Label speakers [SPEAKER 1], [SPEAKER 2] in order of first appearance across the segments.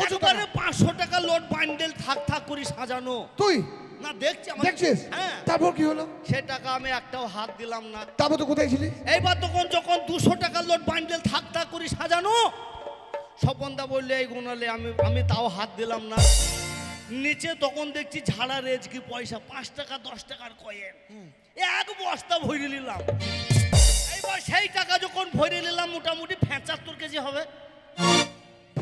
[SPEAKER 1] একেবারে 500 টাকা load bundle থাক থাক করে সাজানো।
[SPEAKER 2] তুই
[SPEAKER 1] না দেখছি
[SPEAKER 2] দেখছিস?
[SPEAKER 1] হ্যাঁ।
[SPEAKER 2] তারপর কি হলো?
[SPEAKER 1] সে টাকা আমি একটাও হাত দিলাম না।
[SPEAKER 2] তারপর তো কোথায় ছিলি?
[SPEAKER 1] এইবার তখন যখন 200 টাকা লোড বান্ডেল থাক থাক করে সাজানো, স্বপনদা বললে এই গোনালে আমি তাও হাত দিলাম না। নিচে তখন দেখছি ঝাড়া রেজ কি পয়সা 5 টাকা 10 টাকার কয়েন, এক বস্তা ভরে নিলাম। এইবার সেই টাকা যখন ভরে নিলাম মোটামুটি 75 কেজি হবে।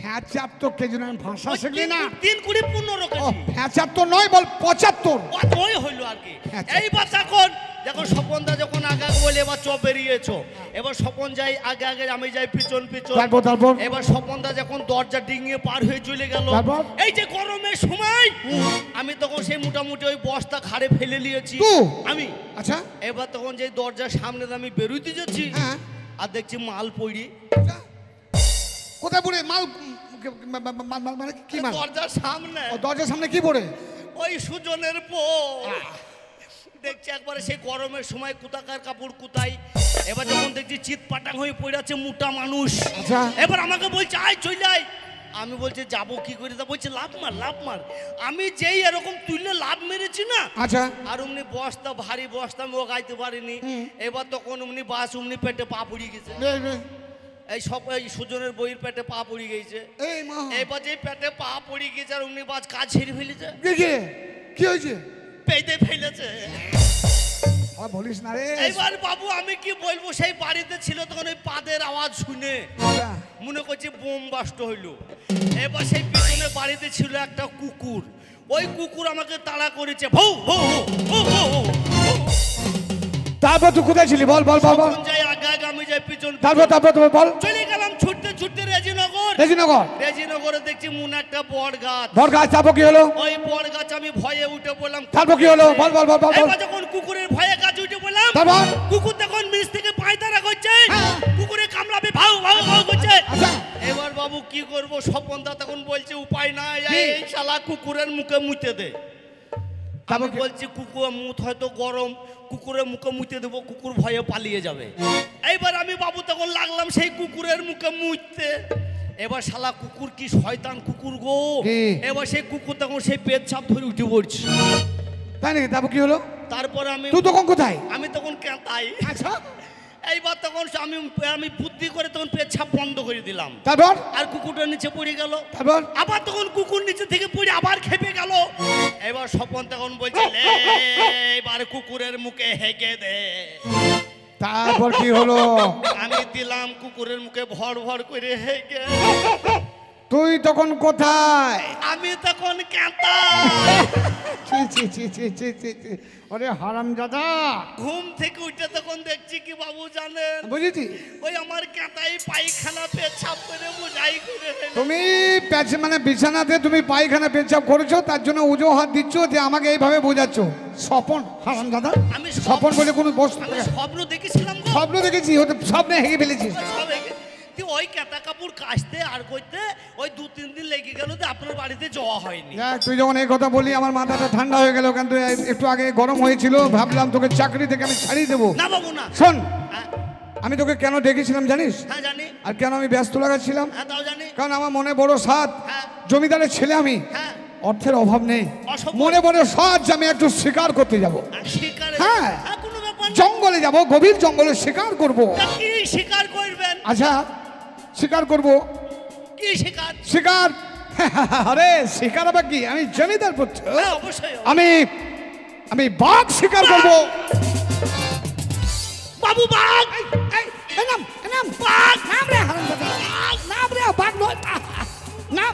[SPEAKER 2] 75 কেজি না, ভাষা শিখলি না?
[SPEAKER 1] 3 কুড়ি 15 কেজি।
[SPEAKER 2] 75 নয়, বল 75।
[SPEAKER 1] ওই হইলো আর কি। এইবার তখন দেখো স্বপনদা যখন আগে বলে এবার চ বেরিয়েছো, এবার স্বপন যাই আগে আগে, আমি যাই পিছন পিছন।
[SPEAKER 2] তারপর
[SPEAKER 1] এবার স্বপনদা যখন দরজা ডিঙিয়ে পার হয়ে চলে গেল, এই যে গরমের সময় আমি তখন সেই মোটামুটি ওই বস্তা ঘাড়ে ফেলে নিয়েছি আমি।
[SPEAKER 2] আচ্ছা।
[SPEAKER 1] এবার তখন যে দরজার সামনে আমি বেরোইতে যাচ্ছি আর দেখছি মাল পড়ি।
[SPEAKER 2] কোথায় পড়ে মাল? মানে কি মাল?
[SPEAKER 1] দরজার সামনে।
[SPEAKER 2] দরজার সামনে কি পড়ে?
[SPEAKER 1] ওই সুজনের পো দেখছি একবারে সেই গরমের সময় কোথাকার কাপড় কোথায়। এবার যখন দেখছি চিৎ পাটাং হয়ে পড়ে আছে মোটা মানুষ। এবার আমাকে বলছে আয় চলে আয়। আমি বলছি যাবো কি করে, তা বলছে লাভ মার লাভ মার। আমি যেই এরকম তুললে লাভ মেরেছি না,
[SPEAKER 2] আচ্ছা,
[SPEAKER 1] আর অমনি বস্তা ভারী বস্তা আমি ওগাইতে পারিনি। এবার তখন অমনি বাস অমনি পেটে পা পড়ে গেছে। এই সব এই সুজনের বইয়ের পেটে পা পড়ে গেছে। এবার যে পেটে পা পড়ে গেছে আর অমনি বাস কাজ ছেড়ে ফেলেছে।
[SPEAKER 2] কি হয়েছে?
[SPEAKER 1] পেটে ফেলেছে।
[SPEAKER 2] বলিস না রে।
[SPEAKER 1] এইবার বাবু আমি কি বলবো, সেই বাড়িতে ছিল তখন ওই পাদের আওয়াজ শুনে মনে করছে বোম বাস্ট হইলো। এবার সেই পিছনে বাড়িতে ছিল একটা কুকুর, ওই কুকুর আমাকে তাড়া করেছে। ভৌ ভৌ ভৌ ভৌ।
[SPEAKER 2] তারপর তুই কোথায় ছিলি? বল বল বল বল।
[SPEAKER 1] যাই আগে আগে আমি যাই পিছন।
[SPEAKER 2] তারপর বল।
[SPEAKER 1] চলে গেলাম ছুটতে ছুটতে রেজিনগর। রেজিনগরে দেখছি মনে একটা বট গাছ।
[SPEAKER 2] তারপর কি হলো?
[SPEAKER 1] ওই বট গাছ আমি ভয়ে উঠে পড়লাম।
[SPEAKER 2] তারপর কি হলো? বল বল বল বল।
[SPEAKER 1] এবার যখন কুকুরের ভয়ে গাছ উঠে পড়লাম, কুকুর তখন নিচ থেকে পায়তারা করছে, কুকুরে কামড়াবে ভাউ ভাউ ভাউ করছে। এবার বাবু কি করব, স্বপনদা তখন বলছে উপায় নাই, এই শালা কুকুরের মুখে মুতে দে। আমি বলছি কুকুর মুখ হয়তো গরম, কুকুরের মুখে মুতে দেবো, কুকুর ভয়ে পালিয়ে যাবে। এইবার আমি বাবু তখন লাগলাম সেই কুকুরের মুখে মুততে। এবার শালা কুকুর কি শয়তান কুকুর গো। এবার সেই কুকুর তখন সেই পেচ্ছাপ ধরে উঠে পড়ছে।
[SPEAKER 2] তাই নাকি? তারপর কি হলো?
[SPEAKER 1] তারপর আমি
[SPEAKER 2] তুই তখন কোথায়?
[SPEAKER 1] আমি তখন কেঁতাই।
[SPEAKER 2] আচ্ছা।
[SPEAKER 1] এইবার তখন আমি বুদ্ধি করে তখন পেচ্ছাপ বন্ধ করে দিলাম।
[SPEAKER 2] তারপর
[SPEAKER 1] আর কুকুরটা নিচে পড়ে গেল।
[SPEAKER 2] তারপর
[SPEAKER 1] আবার তখন কুকুর নিচে থেকে পড়ে আবার খেপে গেল। এবার স্বপন তখন বলছে এবার কুকুরের মুখে হেগে দে।
[SPEAKER 2] তারপর কি হলো? আমি
[SPEAKER 1] দিলাম কুকুরের মুখে ভর ভর করে হেগে।
[SPEAKER 2] তুই তখন কোথায়?
[SPEAKER 1] আমি তখন কেঁতাই।
[SPEAKER 2] আরে হারামজাদা,
[SPEAKER 1] ঘুম থেকে উঠে তখন দেখছি কি বাবু জানেন,
[SPEAKER 2] বুঝেছি
[SPEAKER 1] ওই আমার কেঁতাই পায়খানা পেচ্ছাপ করে বুঝাই করে।
[SPEAKER 2] তুমি মানে বিছানাতে তুমি পায়খানা পেচ্ছাপ করেছো, তার জন্য উজো হাত দিচ্ছ যে আমাকে এইভাবে বোঝাচ্ছ। স্বপন হারামজাদা,
[SPEAKER 1] আমি
[SPEAKER 2] স্বপন বলে কোনো বস্তু?
[SPEAKER 1] স্বপ্ন দেখেছিলাম।
[SPEAKER 2] স্বপ্ন দেখেছি, স্বপ্নে হেগে ফেলেছিস।
[SPEAKER 1] ওই কেতা কাপড় কাচতে আর করতে ওই 2-3 দিন লেগে গেল, আপনার বাড়িতে যাওয়া হয়নি।
[SPEAKER 2] তুই যখন এই কথা বলি আমার মাথাটা ঠান্ডা হয়ে গেল, কিন্তু একটু আগে গরম হয়েছিল, ভাবলাম তোকে চাকরি থেকে আমি ছাড়িয়ে দেবো।
[SPEAKER 1] না বাবু না।
[SPEAKER 2] শোন, আমি তোকে কেন ডেকেছিলাম জানিস?
[SPEAKER 1] হ্যাঁ জানি।
[SPEAKER 2] আর কেন আমি ব্যস্ত লাগাচ্ছিলাম?
[SPEAKER 1] হ্যাঁ তাও জানি।
[SPEAKER 2] কারণ আমার মনে বড় সাধ, জমিদারের ছেলে আমি, অর্থের অভাব নেই, মনে বড় সাধ যে আমি একটু শিকার করতে যাব। হ্যাঁ, জঙ্গলে যাব, গভীর জঙ্গলে শিকার করব।
[SPEAKER 1] কি শিকার করবেন?
[SPEAKER 2] আচ্ছা, শিকার করব।
[SPEAKER 1] কি শিকার?
[SPEAKER 2] শিকার? আরে শিকার আবার কি? আমি জমিদার পুত্র, আমি বাঘ শিকার করব।
[SPEAKER 1] বাবু বাঘ?
[SPEAKER 2] নাম বাঘ। নাম রে হারামজাদা, নাম রে বাঘ নয়, নাম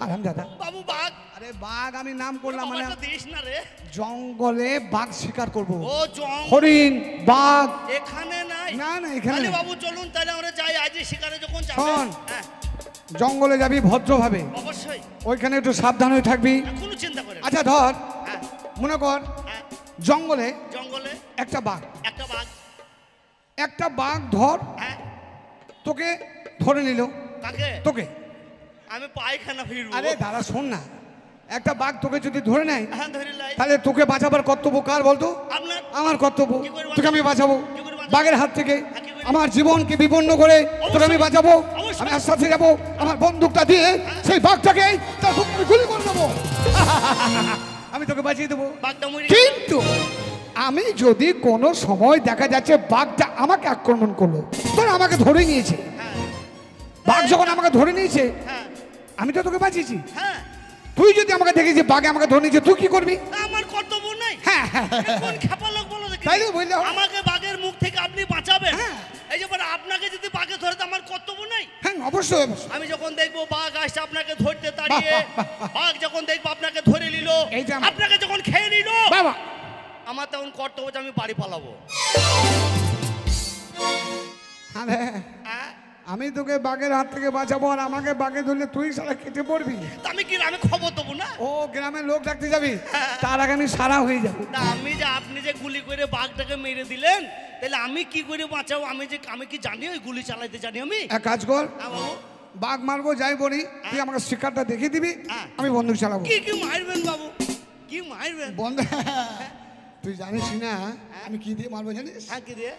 [SPEAKER 2] হারামজাদা।
[SPEAKER 1] বাবু বাঘ?
[SPEAKER 2] আরে বাঘ আমি নাম করলাম, মানে
[SPEAKER 1] দিস না রে।
[SPEAKER 2] জঙ্গলে বাঘ শিকার করব।
[SPEAKER 1] ও জঙ্গল,
[SPEAKER 2] হরিণ, বাঘ
[SPEAKER 1] এখানে নাই?
[SPEAKER 2] না না, এখানে
[SPEAKER 1] বাবু চলুন তাহলে আমরা যাই আজ শিকারে যখন যাব।
[SPEAKER 2] জঙ্গলে যাবি ভদ্রভাবে,
[SPEAKER 1] অবশ্যই।
[SPEAKER 2] ওইখানে একটু সাবধান হয়ে থাকবি,
[SPEAKER 1] কোনো চিন্তা করে।
[SPEAKER 2] আচ্ছা ধর, মনে কর জঙ্গলে একটা বাঘ, একটা বাঘ ধর, তোকে ধরে নিল।
[SPEAKER 1] কাকে?
[SPEAKER 2] তোকে।
[SPEAKER 1] আমি পায়খানা ফিরবো।
[SPEAKER 2] আরে দাদা শোন না, একটা বাঘ তোকে যদি ধরে নেয়, তাহলে তোকে বাঁচাবার কর্তব্য কার বলতো? আমার কর্তব্য। তোকে আমি বাঁচাবো বাঘের হাত থেকে, আমার জীবনকে বিপন্ন করে তোকে আমি বাঁচাবো। আমি আস্তে আস্তে যাবো, আমার বন্দুকটা দিয়ে সেই বাঘটাকে তার বুকে আমি গুলি করে দেবো। আমি তোকে বাঁচিয়ে দেবো।
[SPEAKER 1] বাঘটা মরে
[SPEAKER 2] কিন্তু আমি যদি কোনো সময় দেখা যাচ্ছে বাঘটা আমাকে আক্রমণ করলো, ধর আমাকে ধরে নিয়েছে, বাঘ যখন আমাকে ধরে নিয়েছে, আমি তো তোকে বাঁচিয়েছি,
[SPEAKER 1] হ্যাঁ
[SPEAKER 2] তুই যদি আমাকে দেখি যে বাঘে আমাকে ধরে নিয়েছে, তুই কি করবি?
[SPEAKER 1] আমার কর্তব্য নাই।
[SPEAKER 2] হ্যাঁ
[SPEAKER 1] কোন খেপা লোক বলো দেখি।
[SPEAKER 2] তাই তো বললে হবে।
[SPEAKER 1] আমাকে বাঘের মুখ থেকে আপনি বাঁচাবেন।
[SPEAKER 2] হ্যাঁ।
[SPEAKER 1] এই যে বলে আপনাকে যদি বাঘে ধরে তো আমার কর্তব্য নাই।
[SPEAKER 2] হ্যাঁ অবশ্যই অবশ্যই।
[SPEAKER 1] আমি যখন দেখবো বাঘ আসছে আপনাকে ধরতে দাঁড়িয়ে, বাঘ যখন দেখবো আপনাকে ধরে নিল,
[SPEAKER 2] এই যে আমার-
[SPEAKER 1] আপনাকে যখন খেয়ে নিল,
[SPEAKER 2] বাবা
[SPEAKER 1] আমার তখন কর্তব্য যে আমি বাড়ি পালাবো।
[SPEAKER 2] আরে আমি তোকে বাঘের হাত থেকে বাঁচাবো, আর আমাকে বাঘে ধরলে তুই সারা কেটে পড়বি।
[SPEAKER 1] তা আমি কি আমি খবর দেবো না?
[SPEAKER 2] ও গ্রামের লোক ডাকতে যাবি, তার আগে আমি সারা হয়ে যাবো।
[SPEAKER 1] তা আমি যে আপনি যে গুলি করে বাঘটাকে মেরে দিলেন, তাহলে আমি কি করে বাঁচাবো? আমি কি জানি ওই গুলি চালাইতে জানি আমি?
[SPEAKER 2] এক কাজ কর,
[SPEAKER 1] হ্যাঁ বাবু।
[SPEAKER 2] বাঘ মারবো যাই বলি, তুই আমাকে শিকারটা দেখিয়ে দিবি,
[SPEAKER 1] হ্যাঁ।
[SPEAKER 2] আমি বন্দুক চালাবো।
[SPEAKER 1] কি কি মারবেন বাবু? কি মারবেন?
[SPEAKER 2] বন্ধু তুই জানিস না আমি কি দিয়ে মারবো জানিস?
[SPEAKER 1] হ্যাঁ কি দিয়ে?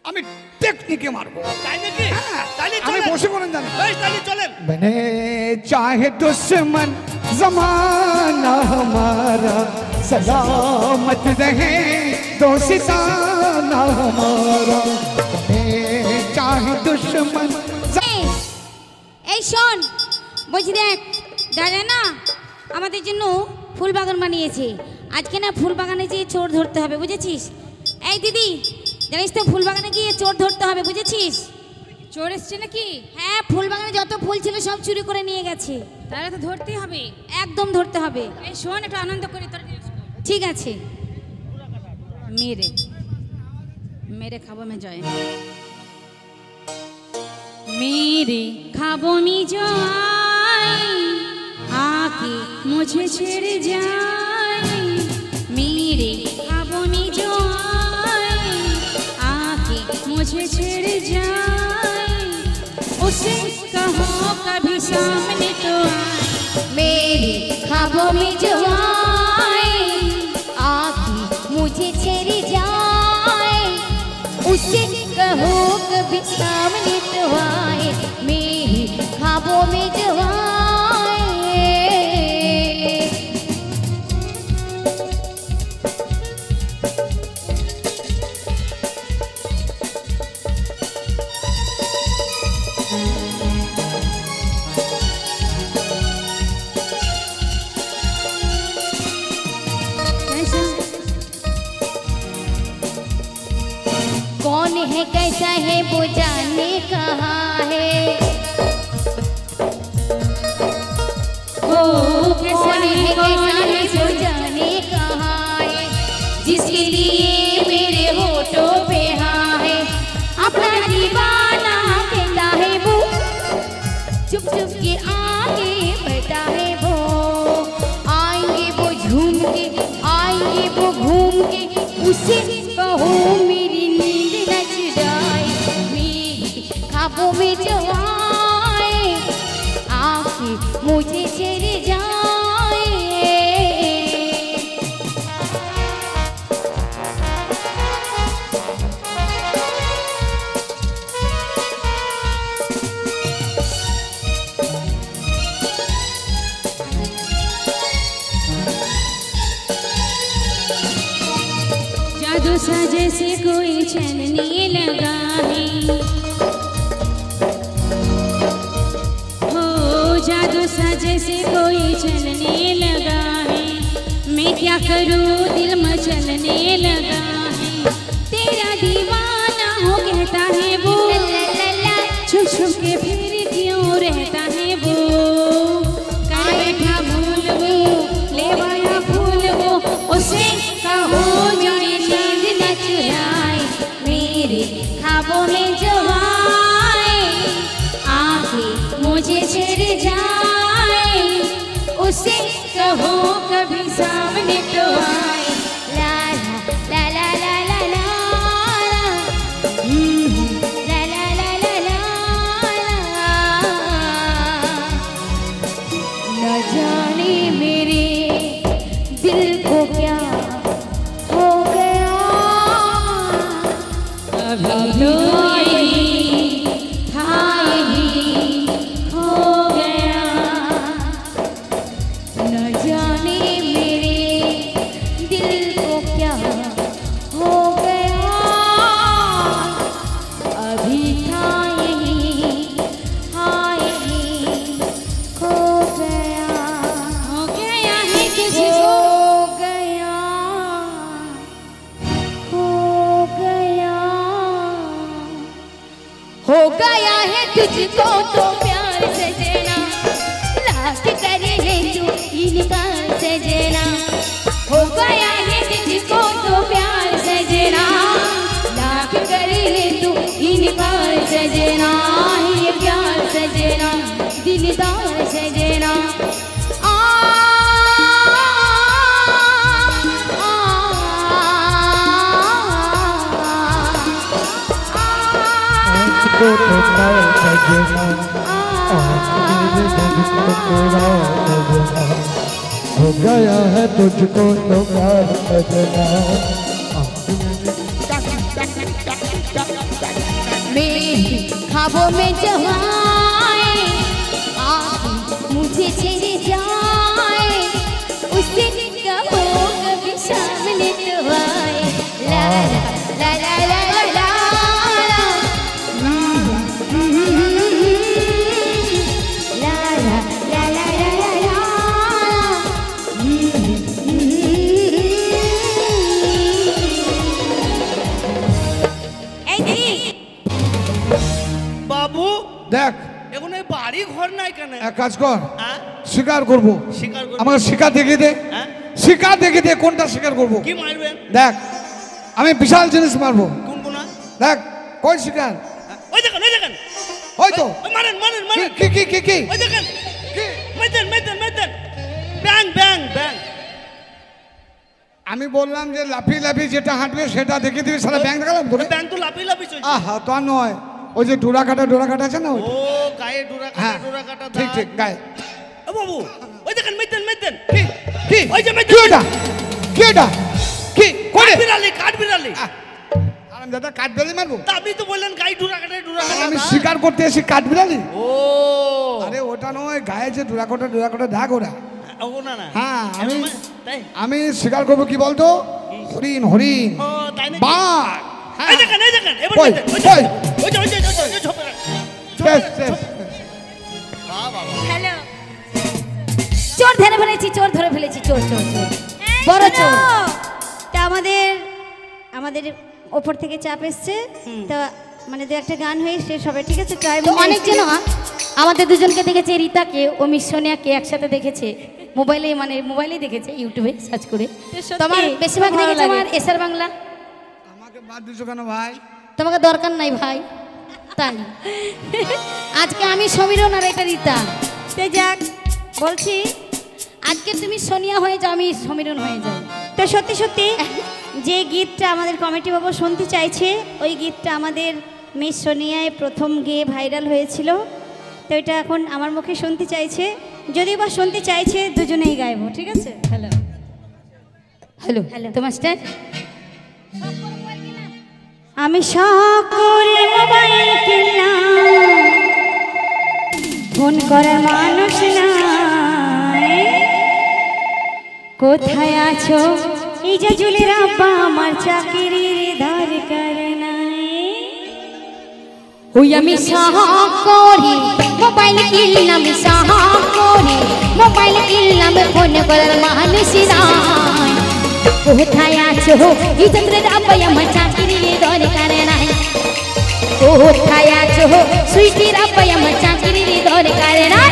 [SPEAKER 2] আমি টেকনিকে মারবো।
[SPEAKER 1] তাই নাকি?
[SPEAKER 2] হ্যাঁ,
[SPEAKER 1] তাহলে
[SPEAKER 2] আমি
[SPEAKER 1] চলেন।
[SPEAKER 2] বসে করেন জানি।
[SPEAKER 1] বেশ, তাহলে চলেন।
[SPEAKER 2] बने चाहे दुश्मन जमाना हमारा, सलामत रहे दोस्ताना हमारा, बने चाहे दुश्मन।
[SPEAKER 3] এই শোন, বলছি দেখ দাদা না আমাদের জন্য ফুল বাগান বানিয়েছে। আজকে না ফুল বাগানে যেয়ে চোর ধরতে হবে, বুঝেছিস? এই দিদি জানিস তো ফুল বাগানে গিয়ে চোর ধরতে হবে, বুঝেছিস?
[SPEAKER 4] চোর এসছে নাকি?
[SPEAKER 3] হ্যাঁ, ফুল বাগানে যত ফুল ছিল সব চুরি করে নিয়ে গেছে।
[SPEAKER 4] তাহলে তো ধরতেই হবে।
[SPEAKER 3] একদম ধরতে হবে।
[SPEAKER 4] এই শোন, একটু আনন্দ করি তোর।
[SPEAKER 3] ঠিক আছে।
[SPEAKER 4] মেরে মেরে খাবো মে জয়, मेरे ख्वाबों में जो आए आके मुझे छेड़ जाए, मेरे ख्वाबों में जो आए आके मुझे छेड़ जाए, उसे कहो कभी सामने तो आए,
[SPEAKER 3] मेरे ख्वाबों में जो आए आके मुझे छेड़ जाए, उसे कहो कभी सामने तो आए, मेरे ख्वाबों में जो आए। कौन है कैसा है वो जाने कहाँ है,
[SPEAKER 4] ओ
[SPEAKER 3] कौन है कैसा है वो जाने कहाँ है,
[SPEAKER 4] जिसके लिए मेरे होठों पे हाँ है,
[SPEAKER 3] अपना दीवाना कहता है वो, चुप चुप के आगे बैठा है वो, आएंगे वो झूम के आएंगे वो घूम के, उसे कहो मेरी नींद न चुराए, मेरे ख्वाबों में जो आए आके मुझे चले जाए।
[SPEAKER 4] जादू सा जैसे कोई चलने लगा है, हो जादू सा जैसे कोई चलने लगा है, मैं क्या करूं दिल मचलने लगा है, तेरा दीवाना हो कहता है वो, छुप छुप के फिर क्यों रहता है वो, कर बैठा भूल वो, ले आया फूल वो, उसे कहो मेरी नींद न चुराए,
[SPEAKER 3] मेरे ख्वाबों में जो आए आके मुझे छेड़ जाए, उसे कहो कभी सामने तो आए, ला ला ला ला ला ला ला, ला ला ला ला ला ला। न जाने मेरे दिल को क्या हो गया,
[SPEAKER 4] अभी तो यही था यही
[SPEAKER 3] तुझको तो प्यार सजना लाख कर ले तू इनकार सजना हो गया है तुझको तो प्यार सजना लाख कर ले तू इनकार सजना ये प्यार सजना दिलदार सजना
[SPEAKER 2] तो प्यार सजना हो गया है तुझको तो प्यार सजना
[SPEAKER 3] मेरे ख्वाबों में जो आए मुझे छेड़ जाए उससे कहो कभी सामने तो आए ला ला ला ला ला ला
[SPEAKER 1] বাবু
[SPEAKER 2] দেখ
[SPEAKER 1] এখন এই বাড়ি ঘর নাই কেন?
[SPEAKER 2] এক কাজ কর
[SPEAKER 1] হ্যাঁ
[SPEAKER 2] স্বীকার করবো
[SPEAKER 1] স্বীকার করবো।
[SPEAKER 2] আমাকে শিকার দেখিয়ে দে
[SPEAKER 1] হ্যাঁ
[SPEAKER 2] শিকার দেখিয়ে দে কোনটা স্বীকার করবো
[SPEAKER 1] কি মারবেন?
[SPEAKER 2] দেখ আমি বিশাল জিনিস মারবো
[SPEAKER 1] কোন কোনা?
[SPEAKER 2] দেখ কই শিকার
[SPEAKER 1] ওই দেখেন ওই দেখেন
[SPEAKER 2] ওই তো
[SPEAKER 1] ওই মারেন মারেন মারেন
[SPEAKER 2] কি কি কি কি
[SPEAKER 1] ওই দেখেন মেদেন মেদেন মেদেন ব্যাং ব্যাং ব্যাং।
[SPEAKER 2] আমি বললাম যে লাফি লাফি যেটা হাঁটবে সেটা দেখে দিবি সারা ব্যাংক দেখালাম তোরে
[SPEAKER 1] ব্যাং তো লাফি লাফি চলছে।
[SPEAKER 2] আহা তা নয় ওই যে ডোরা কাটা আছে না ওই
[SPEAKER 1] ও গায়ে ডোরা
[SPEAKER 2] হ্যাঁ
[SPEAKER 1] কাটা ডোরা কাটা
[SPEAKER 2] ঠিক ঠিক গায়ে
[SPEAKER 1] ও বাবু ওই দেখেন মেদেন মেদেন
[SPEAKER 2] কি কি
[SPEAKER 1] ওই যে
[SPEAKER 2] কি এটা কি এটা কি করে
[SPEAKER 1] কাঠ বিড়ালি
[SPEAKER 2] আরাম দাদা কাঠ বেলি মারবো
[SPEAKER 1] তা আপনি তো বললেন গায়ে ডোরা কাটা
[SPEAKER 2] আমি শিকার করতে এসে কাঠ বিড়ালি
[SPEAKER 1] ও
[SPEAKER 2] আরে ওটা নয় গায়ে যে ডোরা কাটা দাগ ওরা
[SPEAKER 1] ও না না
[SPEAKER 2] হ্যাঁ
[SPEAKER 1] তাই
[SPEAKER 2] আমি শিকার করবো কি বলতো হরিণ হরিণ
[SPEAKER 1] ও তাই না
[SPEAKER 2] বাঘ
[SPEAKER 1] এই দেখেন এবার
[SPEAKER 2] কই,
[SPEAKER 1] মেদেন ওই
[SPEAKER 2] কই?
[SPEAKER 1] যে ঝোপে
[SPEAKER 2] শেষ, শেষ।
[SPEAKER 1] বাহ বাহ
[SPEAKER 3] হ্যালো চোর ধরে ফেলেছি চোর ধরে ফেলেছি চোর চোর চোর বড় চোর
[SPEAKER 4] তা আমাদের ওপর থেকে চাপ এসছে তো মানে দু একটা গান হয়ে শেষ হবে ঠিক আছে ট্রাই
[SPEAKER 3] তো অনেকজন আমাদের দুজনকে দেখেছে রিতাকে ও মিস সোনিয়াকে একসাথে দেখেছে মোবাইলে দেখেছে ইউটিউবে সার্চ করে তোমার বেশিরভাগ দেখেছে আমার এসআর বাংলা
[SPEAKER 2] আমাকে বাদ দিছো কেন ভাই
[SPEAKER 3] তোমাকে দরকার নাই ভাই তাই আজকে আমি সমীরন আর এটা রিতা
[SPEAKER 4] তো যাক বলছি
[SPEAKER 3] আজকে তুমি সোনিয়া হয়ে যাও আমি সমীরন হয়ে যাই
[SPEAKER 4] তো সত্যি সত্যি যে গীতটা আমাদের কমিটি বাবু শুনতে চাইছে ওই গীতটা আমাদের মিস সোনিয়ায় প্রথম গেয়ে ভাইরাল হয়েছিল তো এটা এখন আমার মুখে শুনতে চাইছে যদিও বা শুনতে চাইছে দুজনেই গাইবো ঠিক আছে
[SPEAKER 3] হ্যালো হ্যালো হ্যালো তোমার স্টার
[SPEAKER 4] আমি শখ করে মোবাইল কিনলাম ফোন করার মানুষ নাই কোথায় আছো এই যে জুলির আব্বা আমার চাকরির দরকার নাই
[SPEAKER 3] ওই আমি সাহস করি মোবাইল কিনলাম সাহস করি মোবাইল কিনলাম ফোন করার মানুষ নাই কোথায় আছো এই চন্দ্রের আব্বা আমার চাকরির দরকার নাই কোথায় আছো সুইটির আব্বা আমার চাকরির দরকার নাই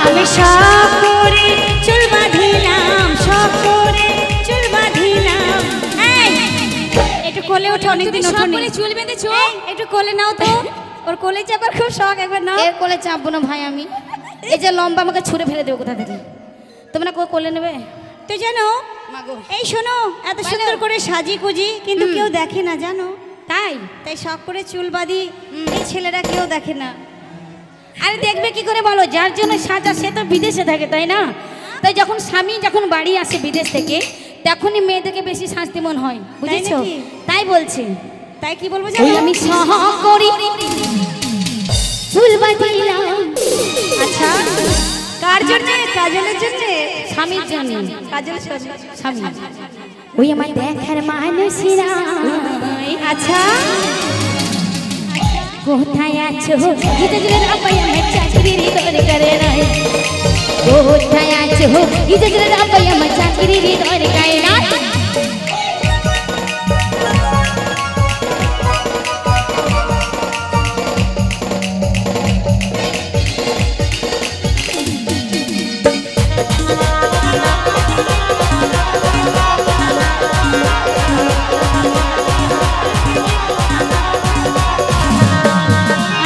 [SPEAKER 4] আমি সব করে চুল বাঁধিলাম সব করে চুল বাঁধিলাম একটু কোলে ওঠে অনেকদিন ওঠোনি
[SPEAKER 3] চুল বেঁধেছো
[SPEAKER 4] একটু কোলে নাও তো ওর কোলে চাপার খুব শখ একবার নাও
[SPEAKER 3] এর কোলে চাপবো না ভাই আমি এই যে লম্বা আমাকে ছুঁড়ে ফেলে দেবো কোথা থেকে তোমরা কোলে নেবে
[SPEAKER 4] তো জানো এই শোনো এত সুন্দর করে সাজি কুজি কিন্তু কেউ দেখে না জানো
[SPEAKER 3] তাই
[SPEAKER 4] তাই শখ করে চুল বাঁধি এই ছেলেরা কেউ দেখে না
[SPEAKER 3] আরে দেখবে কি করে বলো যার জন্য সাজা সে তো বিদেশে থাকে তাই না তাই যখন স্বামী যখন বাড়ি আসে বিদেশ থেকে তখনই মেয়েদেরকে বেশি শাস্তি মন হয়, বুঝেছো?
[SPEAKER 4] নাকি?
[SPEAKER 3] তাই বলছি।
[SPEAKER 4] তাই কি বলবো
[SPEAKER 3] ওই
[SPEAKER 4] জানো?
[SPEAKER 3] আমি সহ করি ফুল বাঁধিলাম।
[SPEAKER 4] আচ্ছা, কার জন্য? কাজলের জন্য?
[SPEAKER 3] স্বামীর জন্য।
[SPEAKER 4] কাজল
[SPEAKER 3] স্বামী। ওই আমার দেখার মানুষেরা
[SPEAKER 4] আচ্ছা,
[SPEAKER 3] কোথায় আছো? গীতা দিলেন আপাই আমার চাকরির দরকার নাই। কোথায় আছো? গীতা দিলেন আপাই আমার চাকরির দরকার নাই।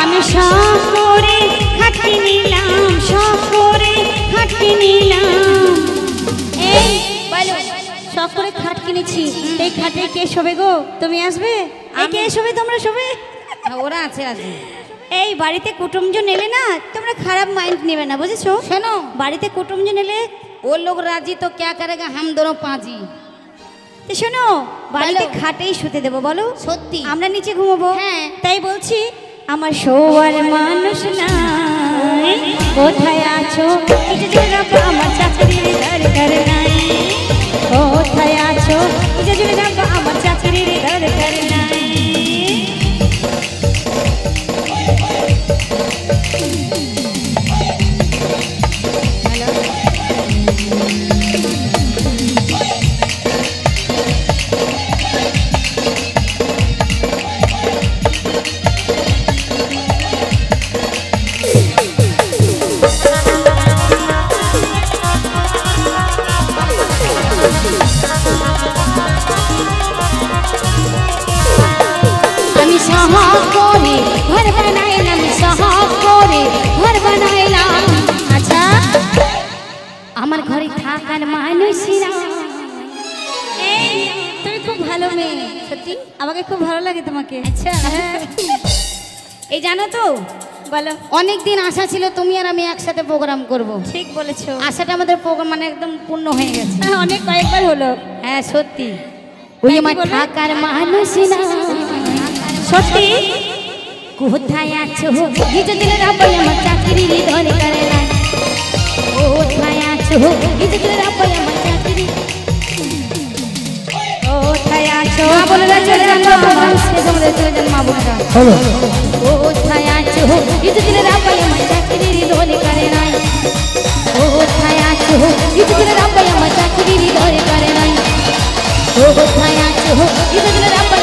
[SPEAKER 4] আমি সব করে খাটকে নিলাম, সব করে খাটকে নিলাম। এই
[SPEAKER 3] বলো।
[SPEAKER 4] সব করে খাট কিনেছি, এই খাটে কে শোবে গো? তুমি আসবে? এই কে শোবে? তোমরা শোবে?
[SPEAKER 3] ওরা আছে আছে।
[SPEAKER 4] এই বাড়িতে কুটুমজন এলে না, তোমরা খারাপ মাইন্ড নেবে না, বুঝেছো?
[SPEAKER 3] শোনো,
[SPEAKER 4] বাড়িতে কুটুমজন এলে
[SPEAKER 3] वो लोग राजी तो क्या करेगा, हम दोनों पाजी।
[SPEAKER 4] তো শোনো, বাড়িতে
[SPEAKER 3] বলো।
[SPEAKER 4] খাটেই শুতে দেবো, বলো?
[SPEAKER 3] সত্যি।
[SPEAKER 4] আমরা নিচে ঘুমাবো।
[SPEAKER 3] হ্যাঁ।
[SPEAKER 4] তাই বলছি, আমার শোয়ার মানুষ নাই, কোথায় আছো? কিছু জেনে রাখো, আমার চাকরির দরকার নাই। কোথায় আছো? কিছু জেনে রাখো, আমার চাকরির দরকার নাই।
[SPEAKER 3] আমি সহ করে ঘর বানাইলাম, সহ করে ঘর বানাইলাম।
[SPEAKER 4] আচ্ছা,
[SPEAKER 3] আমার ঘরে থাকার মানুষেরা
[SPEAKER 4] এই তুমি খুব ভালো মেয়ে, সত্যি আমাকে খুব ভালো লাগে তোমাকে।
[SPEAKER 3] আচ্ছা। এই জানো তো,
[SPEAKER 4] বলো।
[SPEAKER 3] অনেক দিন আশা ছিল তুমি আর আমি একসাথে প্রোগ্রাম করব।
[SPEAKER 4] ঠিক বলেছো,
[SPEAKER 3] আশাটা আমাদের প্রোগ্রাম মানে একদম পূর্ণ হয়ে গেছে।
[SPEAKER 4] অনেক কয়েকবার হলো।
[SPEAKER 3] হ্যাঁ সত্যি। ওই
[SPEAKER 4] তাই
[SPEAKER 3] আমার
[SPEAKER 4] কি বলে?
[SPEAKER 3] থাকার মানুষেরা
[SPEAKER 4] সত্যি?
[SPEAKER 3] কোথায় আছো? গীতা দিলেন আপাই আমার চাকরির দরকার নাই। কোথায় আছো? গীতা দিলেন আপাই আমার চাকরি।
[SPEAKER 4] কোথায় আছো?
[SPEAKER 3] মা বোনেরা চলে যান, প্রোগ্রাম শেষ আমাদের চলে যান মা বোনেরা।
[SPEAKER 2] হ্যালো
[SPEAKER 3] কোথায় আছো? গীতা দিলেন আপাই আমার চাকরির দরকার নাই। কোথায় আছো? গীতা দিলেন আপাই আমার চাকরির দরকার নাই। কোথায় আছো? গীতা দিলেন আপাই